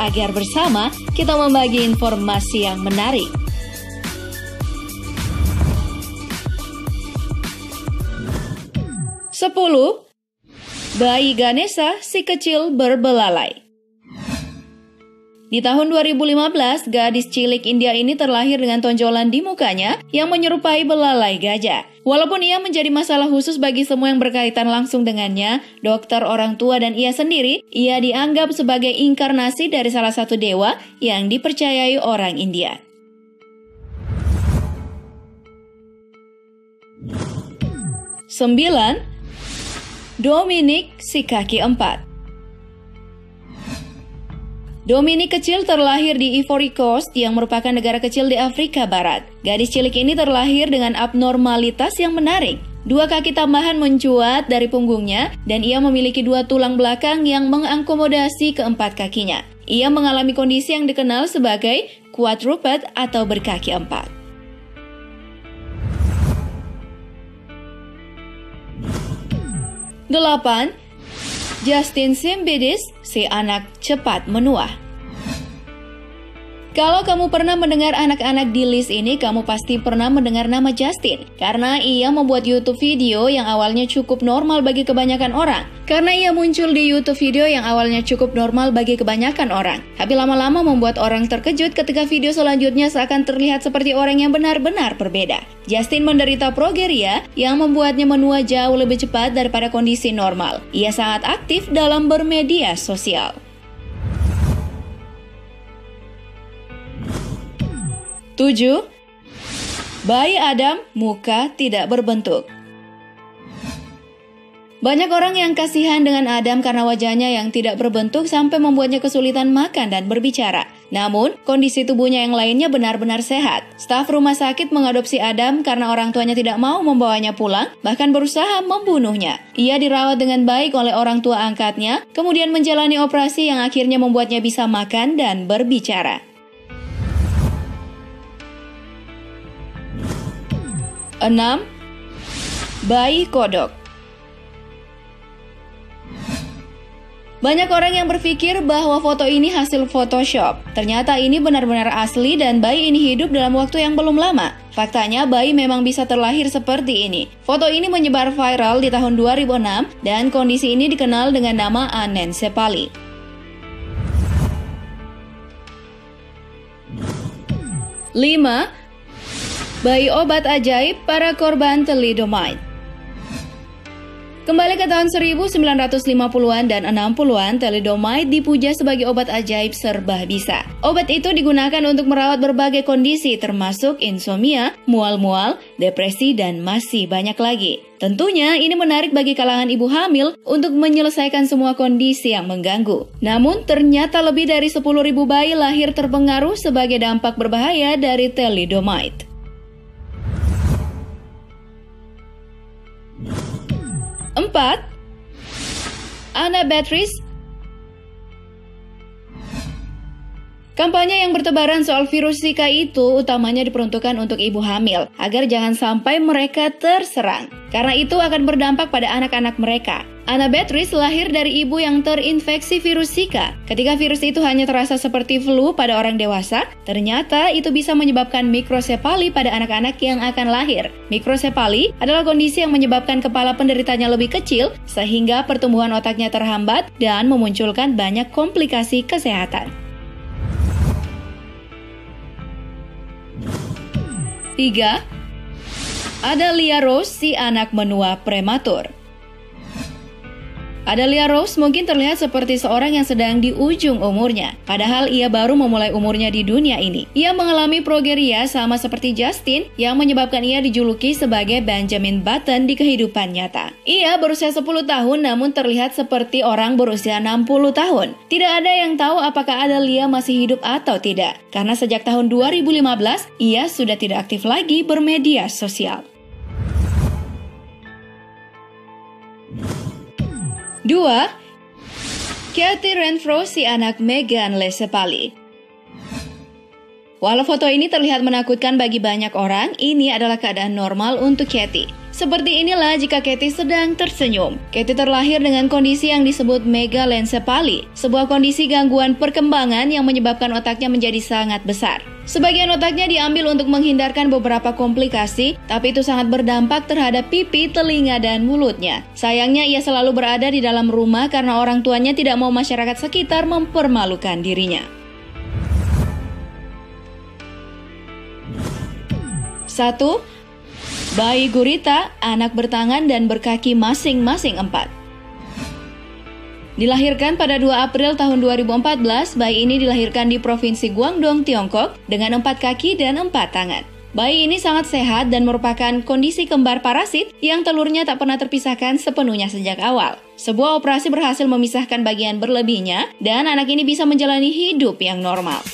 agar bersama kita membagi informasi yang menarik. Sepuluh, bayi Ganesha si kecil berbelalai. Di tahun 2015, gadis cilik India ini terlahir dengan tonjolan di mukanya yang menyerupai belalai gajah. Walaupun ia menjadi masalah khusus bagi semua yang berkaitan langsung dengannya, dokter, orang tua, dan ia sendiri, ia dianggap sebagai inkarnasi dari salah satu dewa yang dipercayai orang India. 9. Dominic si kaki 4. Dominic kecil terlahir di Ivory Coast yang merupakan negara kecil di Afrika Barat. Gadis cilik ini terlahir dengan abnormalitas yang menarik. 2 kaki tambahan mencuat dari punggungnya dan ia memiliki 2 tulang belakang yang mengakomodasi keempat kakinya. Ia mengalami kondisi yang dikenal sebagai quadruped atau berkaki 4. 8. Justin Simbidis, si anak cepat menua. Kalau kamu pernah mendengar anak-anak di list ini, kamu pasti pernah mendengar nama Justin. Karena ia membuat YouTube video yang awalnya cukup normal bagi kebanyakan orang. Tapi lama-lama membuat orang terkejut ketika video selanjutnya seakan terlihat seperti orang yang benar-benar berbeda. Justin menderita progeria yang membuatnya menua jauh lebih cepat daripada kondisi normal. Ia sangat aktif dalam bermedia sosial. 7. Bayi Adam muka tidak berbentuk. Banyak orang yang kasihan dengan Adam karena wajahnya yang tidak berbentuk sampai membuatnya kesulitan makan dan berbicara. Namun, kondisi tubuhnya yang lainnya benar-benar sehat. Staf rumah sakit mengadopsi Adam karena orang tuanya tidak mau membawanya pulang, bahkan berusaha membunuhnya. Ia dirawat dengan baik oleh orang tua angkatnya, kemudian menjalani operasi yang akhirnya membuatnya bisa makan dan berbicara. 6. Bayi kodok. Banyak orang yang berpikir bahwa foto ini hasil Photoshop. Ternyata ini benar-benar asli dan bayi ini hidup dalam waktu yang belum lama. Faktanya, bayi memang bisa terlahir seperti ini. Foto ini menyebar viral di tahun 2006 dan kondisi ini dikenal dengan nama anencephaly. 5. Bayi obat ajaib para korban thalidomide. Kembali ke tahun 1950-an dan 60-an, thalidomide dipuja sebagai obat ajaib serba bisa. Obat itu digunakan untuk merawat berbagai kondisi termasuk insomnia, mual-mual, depresi, dan masih banyak lagi. Tentunya ini menarik bagi kalangan ibu hamil untuk menyelesaikan semua kondisi yang mengganggu. Namun ternyata lebih dari 10.000 bayi lahir terpengaruh sebagai dampak berbahaya dari thalidomide. 4. Anna Beatrice. Kampanye yang bertebaran soal virus Zika itu utamanya diperuntukkan untuk ibu hamil, agar jangan sampai mereka terserang. Karena itu akan berdampak pada anak-anak mereka. Anna Beatrice lahir dari ibu yang terinfeksi virus Zika. Ketika virus itu hanya terasa seperti flu pada orang dewasa, ternyata itu bisa menyebabkan mikrosefali pada anak-anak yang akan lahir. Mikrosefali adalah kondisi yang menyebabkan kepala penderitanya lebih kecil, sehingga pertumbuhan otaknya terhambat dan memunculkan banyak komplikasi kesehatan. 3. Adalia Rose, si anak menua prematur. Adalia Rose mungkin terlihat seperti seorang yang sedang di ujung umurnya, padahal ia baru memulai umurnya di dunia ini. Ia mengalami progeria sama seperti Justin yang menyebabkan ia dijuluki sebagai Benjamin Button di kehidupan nyata. Ia berusia 10 tahun namun terlihat seperti orang berusia 60 tahun. Tidak ada yang tahu apakah Adalia masih hidup atau tidak, karena sejak tahun 2015 ia sudah tidak aktif lagi bermedia sosial. 2. Katie Renfro, si anak Megan Lecapali. Walau foto ini terlihat menakutkan bagi banyak orang, ini adalah keadaan normal untuk Katie. Seperti inilah jika Katie sedang tersenyum. Katie terlahir dengan kondisi yang disebut megalencephaly, sebuah kondisi gangguan perkembangan yang menyebabkan otaknya menjadi sangat besar. Sebagian otaknya diambil untuk menghindarkan beberapa komplikasi, tapi itu sangat berdampak terhadap pipi, telinga, dan mulutnya. Sayangnya ia selalu berada di dalam rumah karena orang tuanya tidak mau masyarakat sekitar mempermalukan dirinya. 1. Bayi gurita, anak bertangan dan berkaki masing-masing 4. Dilahirkan pada 2 April tahun 2014, bayi ini dilahirkan di Provinsi Guangdong, Tiongkok dengan 4 kaki dan 4 tangan. Bayi ini sangat sehat dan merupakan kondisi kembar parasit yang telurnya tak pernah terpisahkan sepenuhnya sejak awal. Sebuah operasi berhasil memisahkan bagian berlebihnya dan anak ini bisa menjalani hidup yang normal.